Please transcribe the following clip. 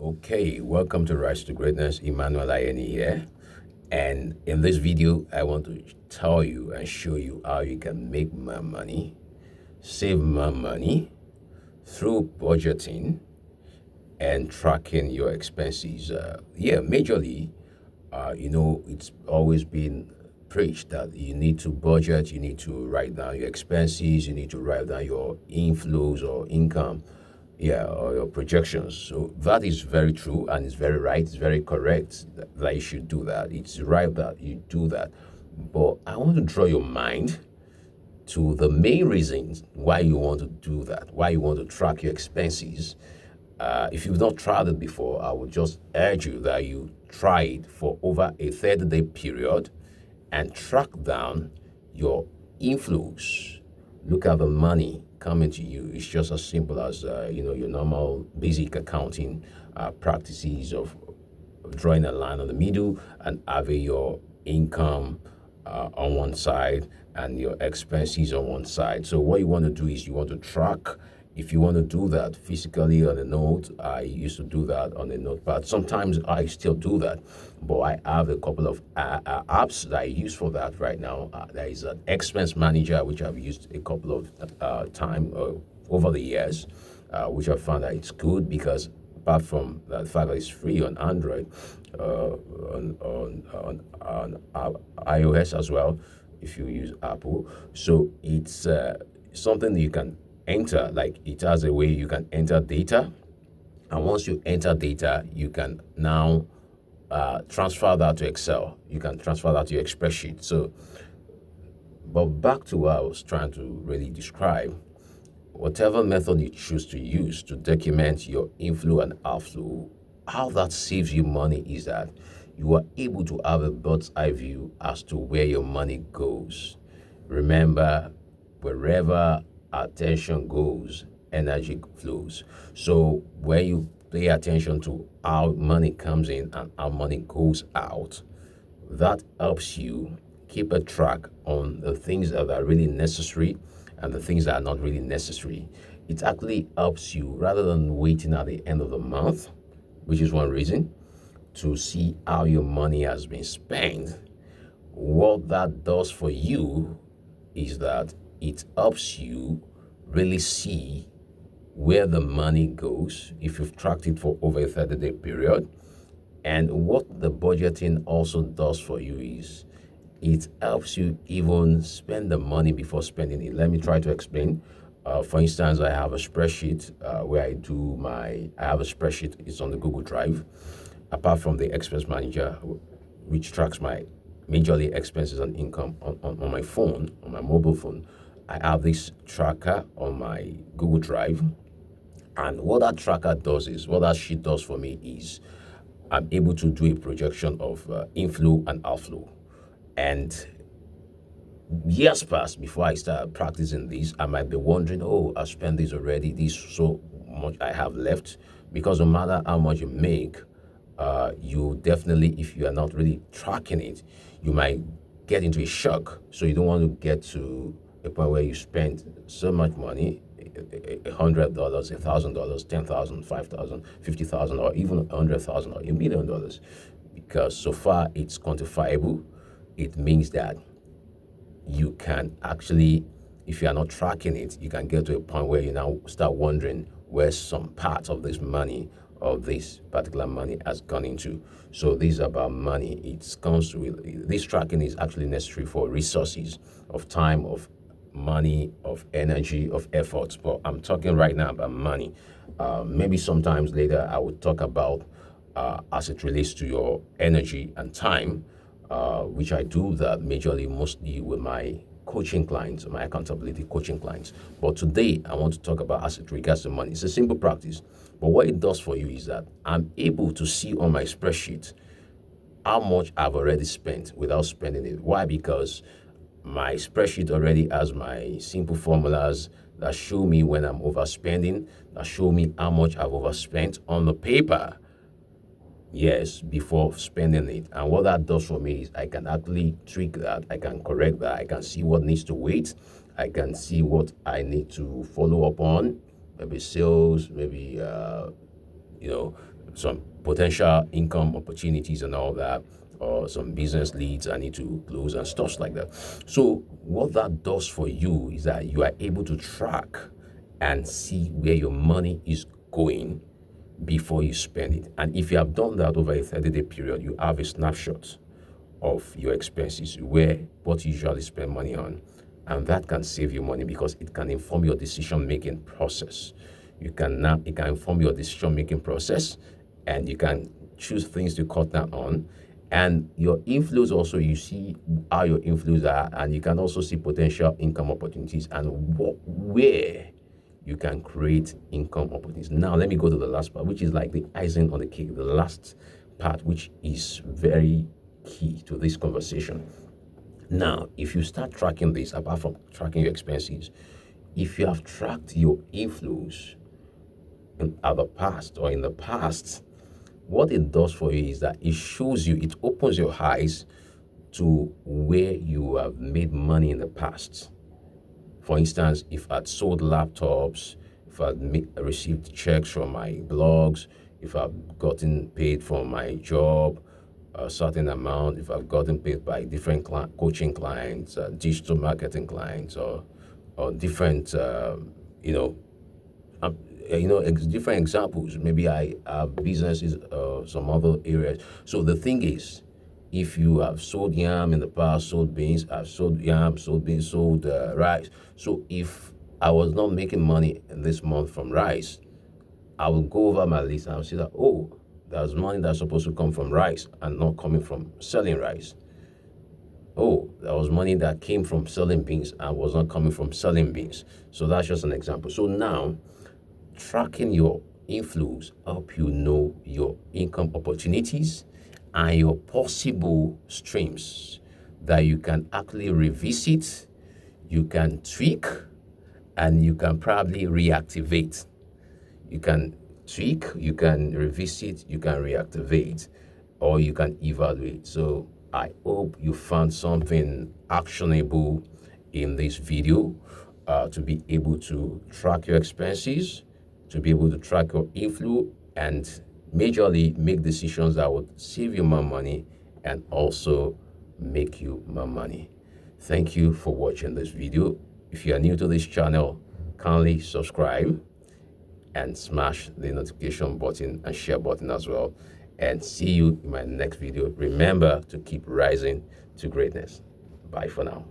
Okay, welcome to Rise to Greatness. Emmanuel Ayeni here. And in this video, I want to tell you and show you how you can make more money, save more money through budgeting and tracking your expenses. Majorly, it's always been preached that you need to budget, you need to write down your expenses, you need to write down your inflows or income, or your projections. So that is very true and it's very right, it's very correct that you should do that. It's right that you do that. But I want to draw your mind to the main reasons why you want to do that, why you want to track your expenses. If you've not tried it before, I would just urge you that you try it for over a 30-day period and track down your inflows. Look at the money coming to you. It's just as simple as your normal basic accounting practices of drawing a line on the middle and having your income on one side and your expenses on one side. So what you want to do is you want to track. If you want to do that physically on a note, I used to do that on a notepad. Sometimes I still do that, but I have a couple of apps that I use for that right now. There is an expense manager, which I've used a couple of times over the years, which I found that it's good because apart from the fact that it's free on Android, on iOS as well, if you use Apple. So it's something that you can enter, like it has a way you can enter data. And once you enter data, you can now transfer that to Excel. You can transfer that to your spreadsheet. So, but back to what I was trying to really describe, whatever method you choose to use to document your inflow and outflow, how that saves you money is that you are able to have a bird's eye view as to where your money goes. Remember, wherever attention goes, energy flows. So when you pay attention to how money comes in and how money goes out, that helps you keep a track on the things that are really necessary and the things that are not really necessary. It actually helps you rather than waiting at the end of the month, which is one reason, to see how your money has been spent. What that does for you is that it helps you really see where the money goes if you've tracked it for over a 30-day period. And what the budgeting also does for you is it helps you even spend the money before spending it. Let me try to explain. For instance, I have a spreadsheet where I have a spreadsheet, it's on the Google Drive. Apart from the expense manager, which tracks my majorly expenses and income on my phone, on my mobile phone, I have this tracker on my Google Drive. And what that tracker does is, what that sheet does for me is, I'm able to do a projection of inflow and outflow. And years past, before I started practicing this, I might be wondering, oh, I spent this already, this so much I have left. Because no matter how much you make, you definitely, if you are not really tracking it, you might get into a shock. So you don't want to get to a point where you spend so much money, $100, $1,000, 10,000, 5,000, 50,000, or even 100,000 or $1,000,000, because so far it's quantifiable. It means that you can actually, if you are not tracking it, you can get to a point where you now start wondering where some part of this money or this particular money has gone into. So this is about money. It comes with this tracking is actually necessary for resources of time, of money, of energy, of efforts. But I'm talking right now about money. Maybe sometimes later I will talk about as it relates to your energy and time, which I do that majorly mostly with my coaching clients, my accountability coaching clients. But today I want to talk about as it regards to money. It's a simple practice, but what it does for you is that I'm able to see on my spreadsheet how much I've already spent without spending it. Why? Because my spreadsheet already has my simple formulas that show me when I'm overspending, that show me how much I've overspent on the paper. Yes, before spending it. And what that does for me is I can actually tweak that, I can correct that, I can see what needs to wait, I can see what I need to follow up on, maybe sales, maybe some potential income opportunities and all that, or some business leads I need to close and stuff like that. So what that does for you is that you are able to track and see where your money is going before you spend it. And if you have done that over a 30-day period, you have a snapshot of your expenses, where what you usually spend money on, and that can save you money because it can inform your decision-making process. It can inform your decision-making process, and you can choose things to cut down on. And your inflows also, you see how your inflows are, and you can also see potential income opportunities and where you can create income opportunities. Now, let me go to the last part, which is like the icing on the cake, the last part, which is very key to this conversation. Now, if you start tracking this, apart from tracking your expenses, if you have tracked your inflows in the past, what it does for you is that it shows you, it opens your eyes to where you have made money in the past. For instance, if I'd sold laptops, if I'd received checks from my blogs, if I've gotten paid from my job, a certain amount, if I've gotten paid by different coaching clients, digital marketing clients, or different, different examples. Maybe I have businesses, some other areas. So the thing is, if you have sold yam in the past, sold beans, I've sold yam, sold beans, sold rice. So if I was not making money in this month from rice, I will go over my list and I'll see that, oh, there's money that's supposed to come from rice and not coming from selling rice. Oh, there was money that came from selling beans and was not coming from selling beans. So that's just an example. So now, tracking your inflows help you know your income opportunities and your possible streams that you can actually revisit, you can tweak, and you can probably reactivate. You can tweak, you can revisit, you can reactivate, or you can evaluate. So I hope you found something actionable in this video, to be able to track your expenses, to be able to track your inflow, and majorly make decisions that would save you more money and also make you more money. Thank you for watching this video. If you are new to this channel, kindly subscribe and smash the notification button and share button as well. And see you in my next video. Remember to keep rising to greatness. Bye for now.